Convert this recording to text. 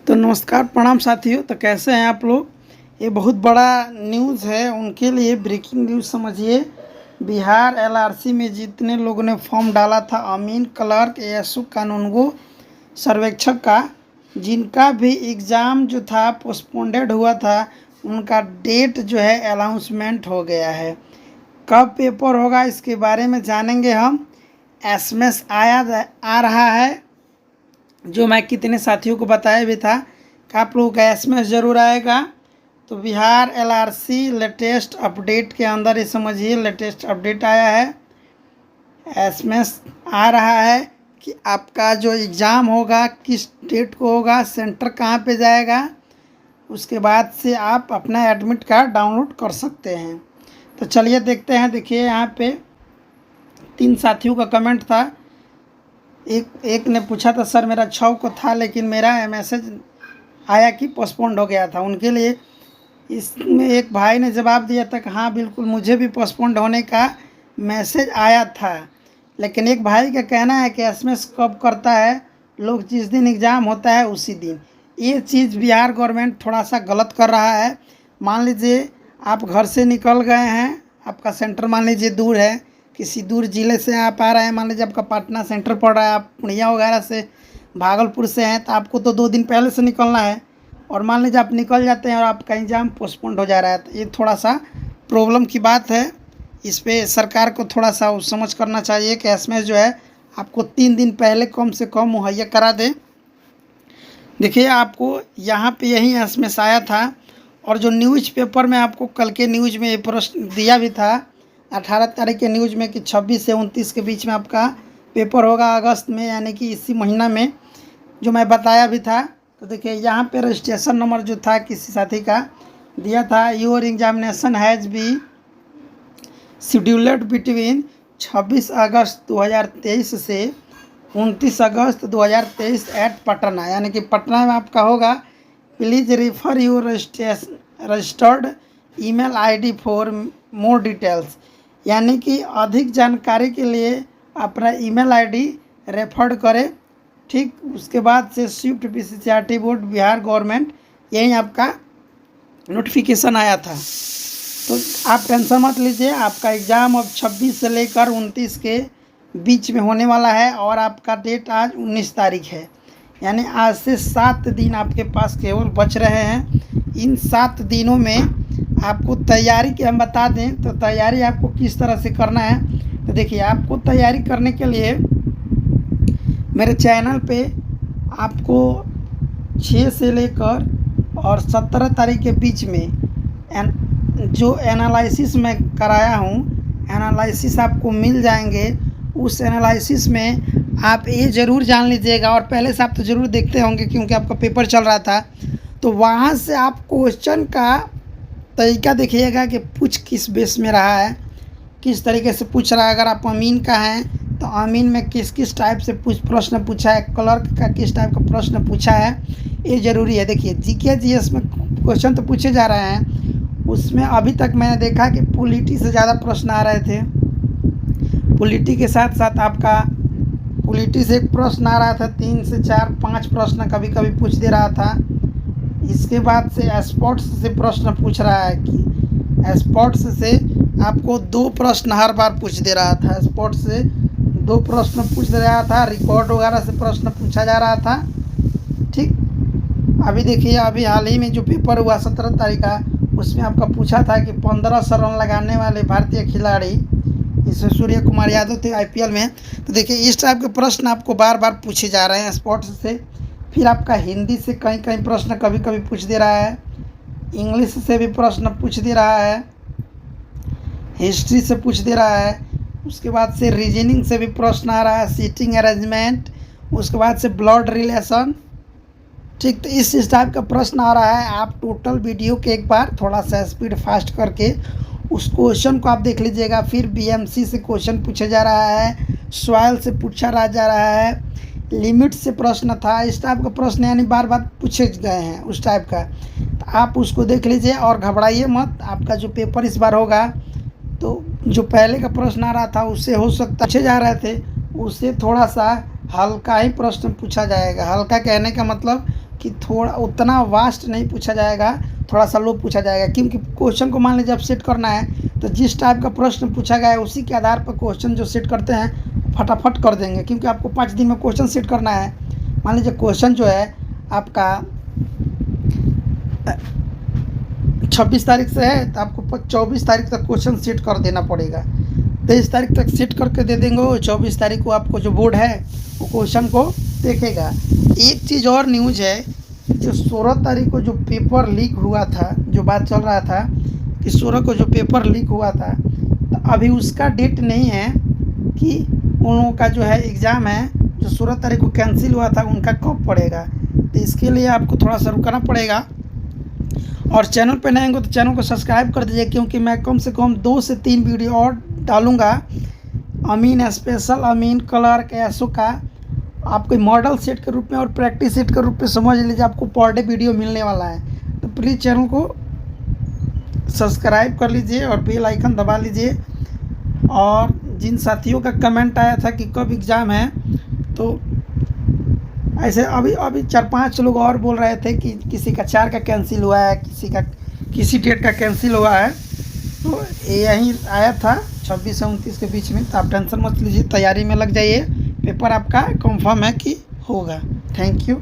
तो नमस्कार प्रणाम साथियों। तो कैसे हैं आप लोग। ये बहुत बड़ा न्यूज़ है उनके लिए, ब्रेकिंग न्यूज़ समझिए। बिहार एलआरसी में जितने लोगों ने फॉर्म डाला था, अमीन क्लर्क, एएसयू कानूनगो, सर्वेक्षक का, जिनका भी एग्ज़ाम जो था पोस्टपोंडेड हुआ था, उनका डेट जो है अनाउंसमेंट हो गया है। कब पेपर होगा इसके बारे में जानेंगे हम। एसएमएस आ रहा है, जो मैं कितने साथियों को बताया भी था कि आप लोगों का एसएमएस ज़रूर आएगा। तो बिहार एलआरसी लेटेस्ट अपडेट के अंदर ये समझिए, लेटेस्ट अपडेट आया है। एसएमएस आ रहा है कि आपका जो एग्ज़ाम होगा किस डेट को होगा, सेंटर कहाँ पे जाएगा, उसके बाद से आप अपना एडमिट कार्ड डाउनलोड कर सकते हैं। तो चलिए देखते हैं। देखिए यहाँ पे 3 साथियों का कमेंट था। एक ने पूछा था सर मेरा 6 को था, लेकिन मेरा मैसेज आया कि पोस्टपोन्ड हो गया था। उनके लिए इसमें एक भाई ने जवाब दिया था कि हाँ बिल्कुल मुझे भी पोस्टपोन्ड होने का मैसेज आया था। लेकिन एक भाई का कहना है कि एसएमएस कब करता है, लोग जिस दिन एग्ज़ाम होता है उसी दिन। ये चीज़ बिहार गवर्नमेंट थोड़ा सा गलत कर रहा है। मान लीजिए आप घर से निकल गए हैं, आपका सेंटर मान लीजिए दूर है, किसी दूर ज़िले से आप आ रहे हैं, मान लीजिए आपका पटना सेंटर पड़ रहा है, आप पूर्णिया वगैरह से, भागलपुर से हैं, तो आपको तो 2 दिन पहले से निकलना है। और मान लीजिए आप निकल जाते हैं और आपका एग्ज़ाम पोस्टपोन्ड हो जा रहा है, तो ये थोड़ा सा प्रॉब्लम की बात है। इस पर सरकार को थोड़ा सा समझ करना चाहिए कि एसएमएस जो है आपको 3 दिन पहले कम से कम मुहैया करा दे। देखिए आपको यहाँ पे यही एसएमएस आया था। और जो न्यूज़ पेपर में आपको कल के न्यूज़ में ये प्रश्न दिया भी था 18 तारीख के न्यूज़ में कि 26 से 29 के बीच में आपका पेपर होगा अगस्त में, यानी कि इसी महीना में, जो मैं बताया भी था। तो देखिए यहाँ पे रजिस्ट्रेशन नंबर जो था किसी साथी का दिया था, your examination has been scheduled between 26 अगस्त 2023 से 29 अगस्त 2023 एट पटना, यानी कि पटना में आपका होगा। Please refer your registered email ID for more details, यानी कि अधिक जानकारी के लिए अपना ईमेल आईडी रेफर करें। ठीक, उसके बाद से स्विफ्ट पीसीसीआरटी बोर्ड बिहार गवर्नमेंट, यही आपका नोटिफिकेशन आया था। तो आप टेंशन मत लीजिए, आपका एग्ज़ाम अब 26 से लेकर 29 के बीच में होने वाला है। और आपका डेट आज 19 तारीख है, यानी आज से 7 दिन आपके पास केवल बच रहे हैं। इन 7 दिनों में आपको तैयारी की हम बता दें तो तैयारी आपको किस तरह से करना है। तो देखिए आपको तैयारी करने के लिए मेरे चैनल पे आपको 6 से लेकर और 17 तारीख के बीच में जो एनालिसिस मैं कराया हूँ, एनालिसिस आपको मिल जाएंगे। उस एनालिसिस में आप ये ज़रूर जान लीजिएगा, और पहले से आप तो ज़रूर देखते होंगे क्योंकि आपका पेपर चल रहा था, तो वहाँ से आप क्वेश्चन का तरीका देखिएगा कि पूछ किस बेस में रहा है, किस तरीके से पूछ रहा है। अगर आप अमीन का हैं तो अमीन में किस किस टाइप से प्रश्न पूछा है, क्लर्क का किस टाइप का प्रश्न पूछा है, ये ज़रूरी है। देखिए जीके जीएस में क्वेश्चन तो पूछे जा रहे हैं, उसमें अभी तक मैंने देखा कि पॉलिटी से ज़्यादा प्रश्न आ रहे थे। पॉलिटी के साथ साथ आपका पॉलिटी से एक प्रश्न आ रहा था, 3 से 4 5 प्रश्न कभी कभी पूछ दे रहा था। इसके बाद से स्पोर्ट्स से प्रश्न पूछ रहा है कि स्पोर्ट्स से आपको 2 प्रश्न हर बार पूछ दे रहा था, स्पोर्ट्स से 2 प्रश्न पूछ दे रहा था। रिकॉर्ड वगैरह से प्रश्न पूछा जा रहा था। ठीक, अभी देखिए अभी हाल ही में जो पेपर हुआ 17 तारीख का, उसमें आपका पूछा था कि 1500 रन लगाने वाले भारतीय खिलाड़ी, इसमें सूर्य कुमार यादव थे आईपीएल में। तो देखिए इस टाइप के प्रश्न आपको बार बार पूछे जा रहे हैं स्पोर्ट्स से। फिर आपका हिंदी से कहीं कहीं प्रश्न कभी कभी पूछ दे रहा है, इंग्लिश से भी प्रश्न पूछ दे रहा है, हिस्ट्री से पूछ दे रहा है। उसके बाद से रीजनिंग से भी प्रश्न आ रहा है, सीटिंग अरेंजमेंट, उसके बाद से ब्लड रिलेशन। ठीक, तो इस टाइप का प्रश्न आ रहा है। आप टोटल वीडियो के एक बार थोड़ा सा स्पीड फास्ट करके उस क्वेश्चन को आप देख लीजिएगा। फिर बीएमसी से क्वेश्चन पूछा जा रहा है, सॉइल से पूछा जा रहा है, लिमिट से प्रश्न था। इस टाइप का प्रश्न यानी बार बार पूछे गए हैं उस टाइप का। तो आप उसको देख लीजिए और घबराइए मत। आपका जो पेपर इस बार होगा, तो जो पहले का प्रश्न आ रहा था उससे हो सकता पूछे जा रहे थे, उससे थोड़ा सा हल्का ही प्रश्न पूछा जाएगा। हल्का कहने का मतलब कि थोड़ा उतना वास्ट नहीं पूछा जाएगा, थोड़ा सा लो पूछा जाएगा, क्योंकि क्वेश्चन को मान लीजिए जब सेट करना है तो जिस टाइप का प्रश्न पूछा गया है उसी के आधार पर क्वेश्चन जो सेट करते हैं फटाफट कर देंगे, क्योंकि आपको 5 दिन में क्वेश्चन सेट करना है। मान लीजिए क्वेश्चन जो है आपका 26 तारीख से है तो आपको 24 तारीख तक क्वेश्चन सेट कर देना पड़ेगा। 23 तारीख तक सेट करके दे देंगे, 24 तारीख को आपको जो बोर्ड है वो क्वेश्चन को देखेगा। एक चीज़ और न्यूज है, जो 16 तारीख को जो पेपर लीक हुआ था, जो बात चल रहा था कि 16 को जो पेपर लीक हुआ था, तो अभी उसका डेट नहीं है कि उन लोगों का जो है एग्ज़ाम है जो 16 तारीख को कैंसिल हुआ था उनका कब पड़ेगा। तो इसके लिए आपको थोड़ा सा रुकना पड़ेगा। और चैनल पे नए होंगे तो चैनल को सब्सक्राइब कर दीजिए, क्योंकि मैं कम से कम 2 से 3 वीडियो और डालूँगा अमीन स्पेशल, अमीन क्लर्क, एसओ का आपको मॉडल सेट के रूप में और प्रैक्टिस सेट के रूप में समझ लीजिए, आपको पर डे वीडियो मिलने वाला है। तो प्लीज़ चैनल को सब्सक्राइब कर लीजिए और बेल आइकन दबा लीजिए। और जिन साथियों का कमेंट आया था कि कब एग्ज़ाम है, तो ऐसे अभी 4-5 लोग और बोल रहे थे कि किसी का 4 का कैंसिल हुआ है, किसी का किसी डेट का कैंसिल हुआ है। तो यही आया था 26 से 29 के बीच में। तो आप टेंशन मत लीजिए, तैयारी में लग जाइए, पेपर आपका कंफर्म है कि होगा। Thank you.